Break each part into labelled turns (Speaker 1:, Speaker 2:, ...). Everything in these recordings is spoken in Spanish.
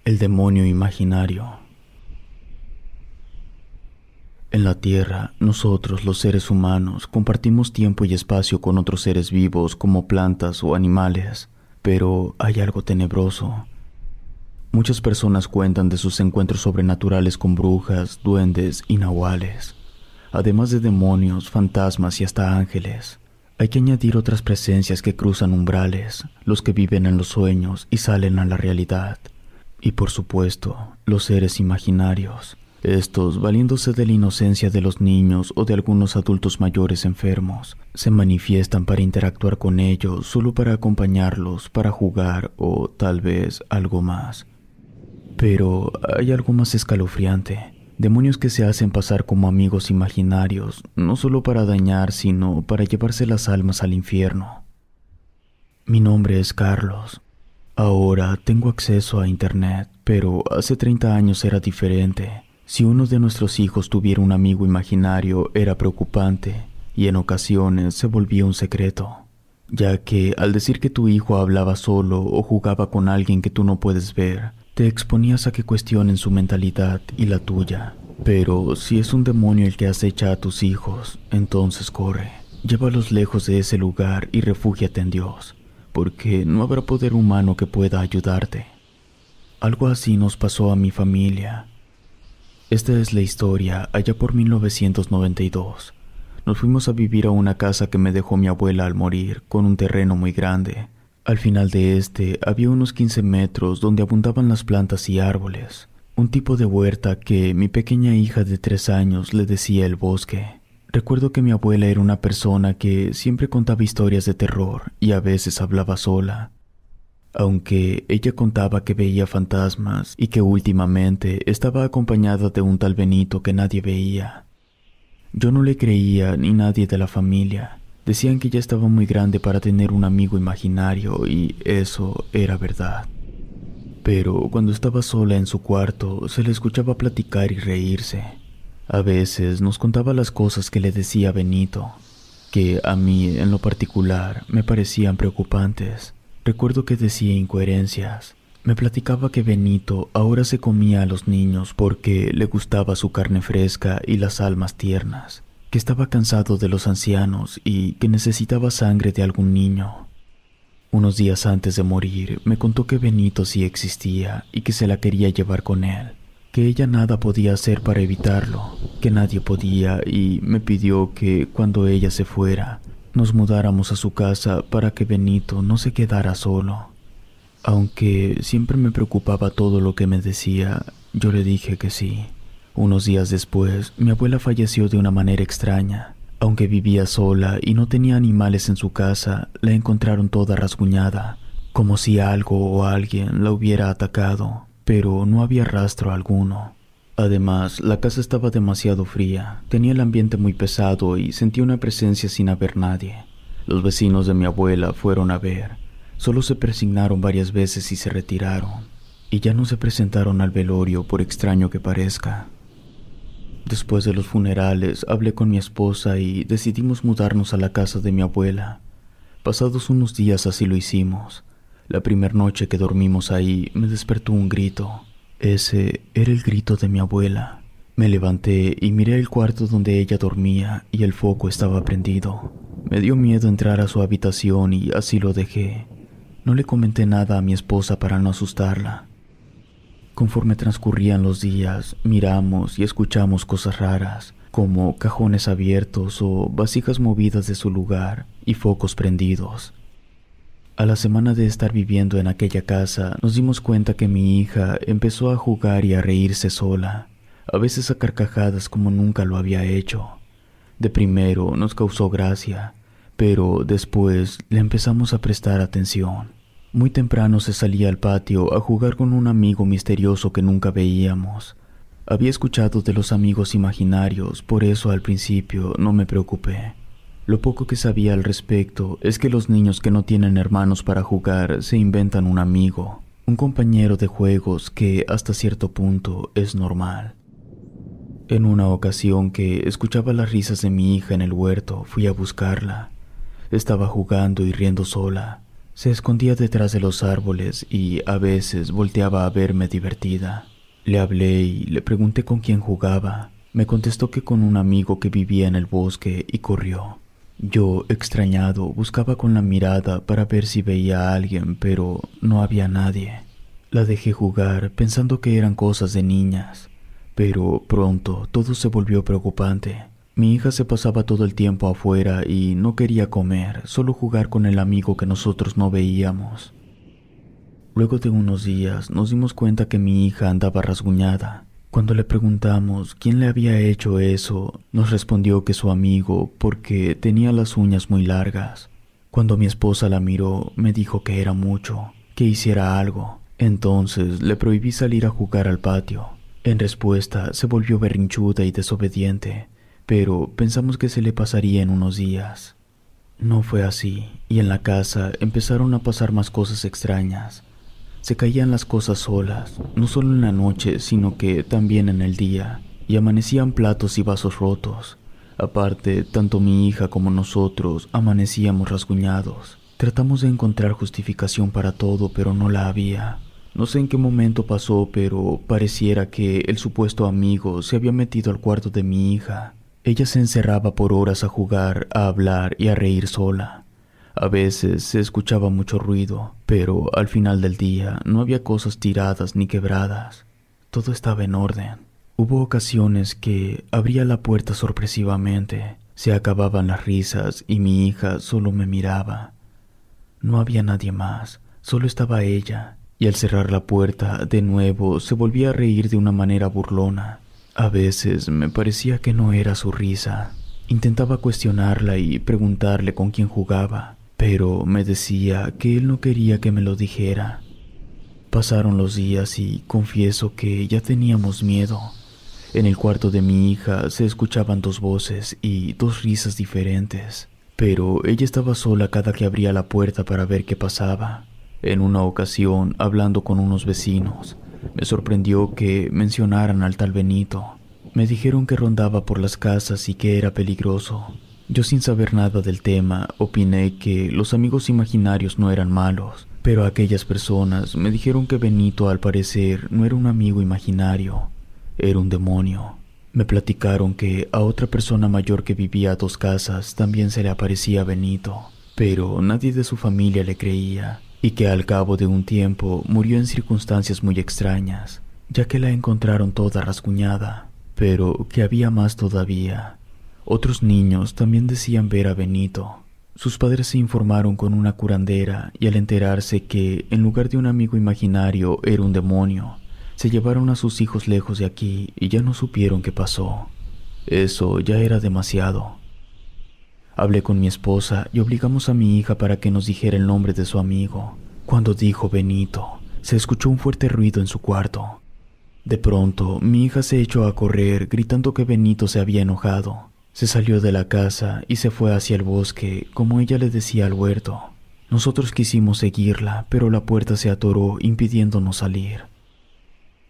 Speaker 1: El demonio imaginario. En la Tierra, nosotros, los seres humanos, compartimos tiempo y espacio con otros seres vivos como plantas o animales, pero hay algo tenebroso. Muchas personas cuentan de sus encuentros sobrenaturales con brujas, duendes y nahuales, además de demonios, fantasmas y hasta ángeles. Hay que añadir otras presencias que cruzan umbrales, los que viven en los sueños y salen a la realidad. Y por supuesto, los seres imaginarios. Estos, valiéndose de la inocencia de los niños o de algunos adultos mayores enfermos, se manifiestan para interactuar con ellos, solo para acompañarlos, para jugar o tal vez algo más. Pero hay algo más escalofriante. Demonios que se hacen pasar como amigos imaginarios, no solo para dañar, sino para llevarse las almas al infierno. Mi nombre es Carlos. Ahora tengo acceso a Internet, pero hace 30 años era diferente. Si uno de nuestros hijos tuviera un amigo imaginario era preocupante y en ocasiones se volvía un secreto, ya que al decir que tu hijo hablaba solo o jugaba con alguien que tú no puedes ver, te exponías a que cuestionen su mentalidad y la tuya. Pero si es un demonio el que acecha a tus hijos, entonces corre, llévalos lejos de ese lugar y refúgiate en Dios, porque no habrá poder humano que pueda ayudarte. Algo así nos pasó a mi familia. Esta es la historia allá por 1992. Nos fuimos a vivir a una casa que me dejó mi abuela al morir, con un terreno muy grande. Al final de este había unos 15 metros donde abundaban las plantas y árboles. Un tipo de huerta que mi pequeña hija de 3 años le decía el bosque. Recuerdo que mi abuela era una persona que siempre contaba historias de terror y a veces hablaba sola. Aunque ella contaba que veía fantasmas y que últimamente estaba acompañada de un tal Benito que nadie veía. Yo no le creía ni nadie de la familia. Decían que ya estaba muy grande para tener un amigo imaginario y eso era verdad. Pero cuando estaba sola en su cuarto se le escuchaba platicar y reírse. A veces nos contaba las cosas que le decía Benito, que a mí en lo particular me parecían preocupantes. Recuerdo que decía incoherencias. Me platicaba que Benito ahora se comía a los niños porque le gustaba su carne fresca y las almas tiernas, que estaba cansado de los ancianos y que necesitaba sangre de algún niño. Unos días antes de morir, me contó que Benito sí existía y que se la quería llevar con él, que ella nada podía hacer para evitarlo, que nadie podía, y me pidió que cuando ella se fuera, nos mudáramos a su casa para que Benito no se quedara solo. Aunque siempre me preocupaba todo lo que me decía, yo le dije que sí. Unos días después, mi abuela falleció de una manera extraña. Aunque vivía sola y no tenía animales en su casa, la encontraron toda rasguñada, como si algo o alguien la hubiera atacado, pero no había rastro alguno. Además, la casa estaba demasiado fría, tenía el ambiente muy pesado y sentí una presencia sin haber nadie. Los vecinos de mi abuela fueron a ver, solo se persignaron varias veces y se retiraron, y ya no se presentaron al velorio por extraño que parezca. Después de los funerales, hablé con mi esposa y decidimos mudarnos a la casa de mi abuela. Pasados unos días así lo hicimos. La primera noche que dormimos ahí, me despertó un grito. Ese era el grito de mi abuela. Me levanté y miré el cuarto donde ella dormía y el foco estaba prendido. Me dio miedo entrar a su habitación y así lo dejé. No le comenté nada a mi esposa para no asustarla. Conforme transcurrían los días, miramos y escuchamos cosas raras, como cajones abiertos o vasijas movidas de su lugar y focos prendidos. A la semana de estar viviendo en aquella casa, nos dimos cuenta que mi hija empezó a jugar y a reírse sola, a veces a carcajadas como nunca lo había hecho. De primero nos causó gracia, pero después le empezamos a prestar atención. Muy temprano se salía al patio a jugar con un amigo misterioso que nunca veíamos. Había escuchado de los amigos imaginarios, por eso al principio no me preocupé. Lo poco que sabía al respecto es que los niños que no tienen hermanos para jugar se inventan un amigo, un compañero de juegos que hasta cierto punto es normal. En una ocasión que escuchaba las risas de mi hija en el huerto, fui a buscarla. Estaba jugando y riendo sola. Se escondía detrás de los árboles y a veces volteaba a verme divertida. Le hablé y le pregunté con quién jugaba. Me contestó que con un amigo que vivía en el bosque y corrió. Yo, extrañado, buscaba con la mirada para ver si veía a alguien, pero no había nadie. La dejé jugar pensando que eran cosas de niñas, pero pronto todo se volvió preocupante. Mi hija se pasaba todo el tiempo afuera y no quería comer, solo jugar con el amigo que nosotros no veíamos. Luego de unos días nos dimos cuenta que mi hija andaba rasguñada. Cuando le preguntamos quién le había hecho eso, nos respondió que su amigo, porque tenía las uñas muy largas. Cuando mi esposa la miró, me dijo que era mucho, que hiciera algo. Entonces le prohibí salir a jugar al patio. En respuesta, se volvió berrinchuda y desobediente, pero pensamos que se le pasaría en unos días. No fue así, y en la casa empezaron a pasar más cosas extrañas. Se caían las cosas solas, no solo en la noche, sino que también en el día, y amanecían platos y vasos rotos. Aparte, tanto mi hija como nosotros amanecíamos rasguñados. Tratamos de encontrar justificación para todo, pero no la había. No sé en qué momento pasó, pero pareciera que el supuesto amigo se había metido al cuarto de mi hija. Ella se encerraba por horas a jugar, a hablar y a reír sola. A veces se escuchaba mucho ruido, pero al final del día no había cosas tiradas ni quebradas. Todo estaba en orden. Hubo ocasiones que abría la puerta sorpresivamente, se acababan las risas y mi hija solo me miraba. No había nadie más, solo estaba ella, y al cerrar la puerta de nuevo se volvía a reír de una manera burlona. A veces me parecía que no era su risa. Intentaba cuestionarla y preguntarle con quién jugaba, pero me decía que él no quería que me lo dijera. Pasaron los días y confieso que ya teníamos miedo. En el cuarto de mi hija se escuchaban dos voces y dos risas diferentes, pero ella estaba sola cada que abría la puerta para ver qué pasaba. En una ocasión, hablando con unos vecinos, me sorprendió que mencionaran al tal Benito. Me dijeron que rondaba por las casas y que era peligroso. Yo, sin saber nada del tema, opiné que los amigos imaginarios no eran malos, pero aquellas personas me dijeron que Benito al parecer no era un amigo imaginario, era un demonio. Me platicaron que a otra persona mayor que vivía a 2 casas también se le aparecía Benito, pero nadie de su familia le creía, y que al cabo de un tiempo murió en circunstancias muy extrañas, ya que la encontraron toda rasguñada, pero que había más todavía. Otros niños también decían ver a Benito. Sus padres se informaron con una curandera y al enterarse que, en lugar de un amigo imaginario, era un demonio, se llevaron a sus hijos lejos de aquí y ya no supieron qué pasó. Eso ya era demasiado. Hablé con mi esposa y obligamos a mi hija para que nos dijera el nombre de su amigo. Cuando dijo Benito, se escuchó un fuerte ruido en su cuarto. De pronto, mi hija se echó a correr gritando que Benito se había enojado. Se salió de la casa y se fue hacia el bosque, como ella le decía al huerto. Nosotros quisimos seguirla, pero la puerta se atoró impidiéndonos salir.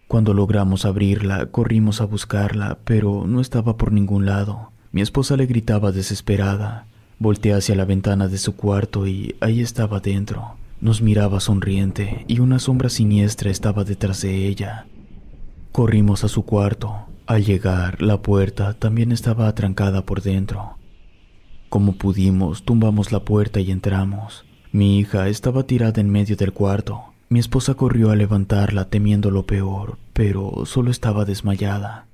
Speaker 1: Cuando logramos abrirla, corrimos a buscarla, pero no estaba por ningún lado. Mi esposa le gritaba desesperada. Volteé hacia la ventana de su cuarto y ahí estaba dentro. Nos miraba sonriente y una sombra siniestra estaba detrás de ella. Corrimos a su cuarto. Al llegar, la puerta también estaba atrancada por dentro. Como pudimos, tumbamos la puerta y entramos. Mi hija estaba tirada en medio del cuarto. Mi esposa corrió a levantarla temiendo lo peor, pero solo estaba desmayada.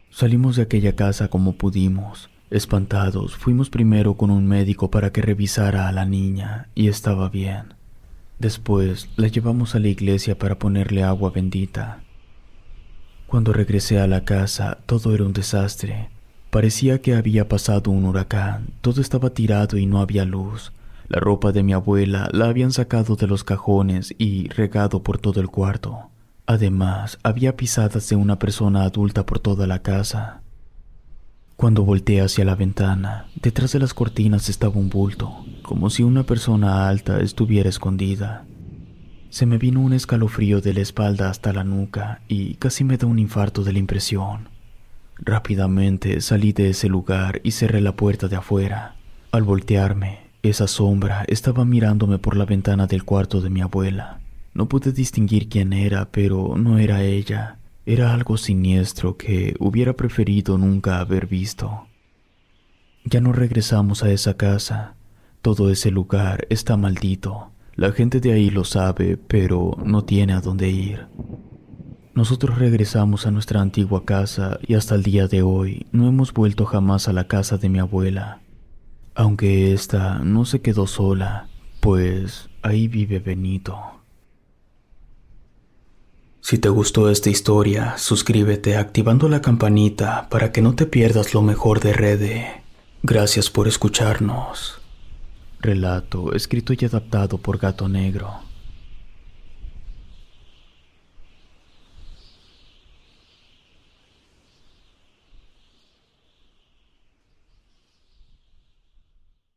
Speaker 1: Salimos de aquella casa como pudimos. Espantados, fuimos primero con un médico para que revisara a la niña y estaba bien. Después la llevamos a la iglesia para ponerle agua bendita. Cuando regresé a la casa, todo era un desastre. Parecía que había pasado un huracán. Todo estaba tirado y no había luz. La ropa de mi abuela la habían sacado de los cajones y regado por todo el cuarto. Además, había pisadas de una persona adulta por toda la casa. Cuando volteé hacia la ventana, detrás de las cortinas estaba un bulto, como si una persona alta estuviera escondida. Se me vino un escalofrío de la espalda hasta la nuca y casi me da un infarto de la impresión. Rápidamente salí de ese lugar y cerré la puerta de afuera. Al voltearme, Esa sombra estaba mirándome por la ventana del cuarto de mi abuela. No pude distinguir quién era, pero no era ella. Era algo siniestro que hubiera preferido nunca haber visto. Ya no regresamos a esa casa. Todo ese lugar está maldito. La gente de ahí lo sabe, pero no tiene a dónde ir. Nosotros regresamos a nuestra antigua casa y hasta el día de hoy no hemos vuelto jamás a la casa de mi abuela. Aunque esta no se quedó sola, pues ahí vive Benito. Si te gustó esta historia, suscríbete activando la campanita para que no te pierdas lo mejor de Rede. Gracias por escucharnos. Relato escrito y adaptado por Gato Negro.